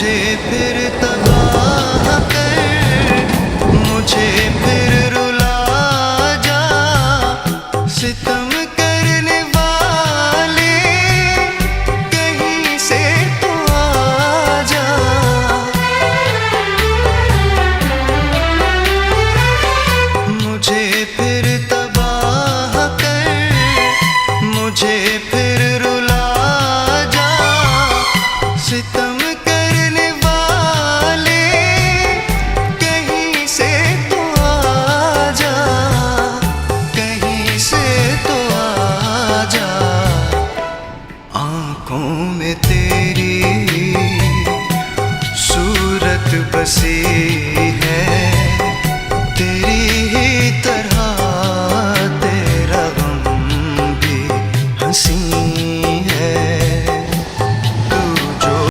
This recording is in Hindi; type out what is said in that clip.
मुझे फिर तबाह कर, मुझे फिर रुला जा। सितम करने वाले कहीं से तो आ जा। मुझे फिर तबाह कर, मुझे फिर रुला जा। सितम करने वाले कहीं से तो आ जा, कहीं से तो आ जा। आँखों में तेरी सूरत बसी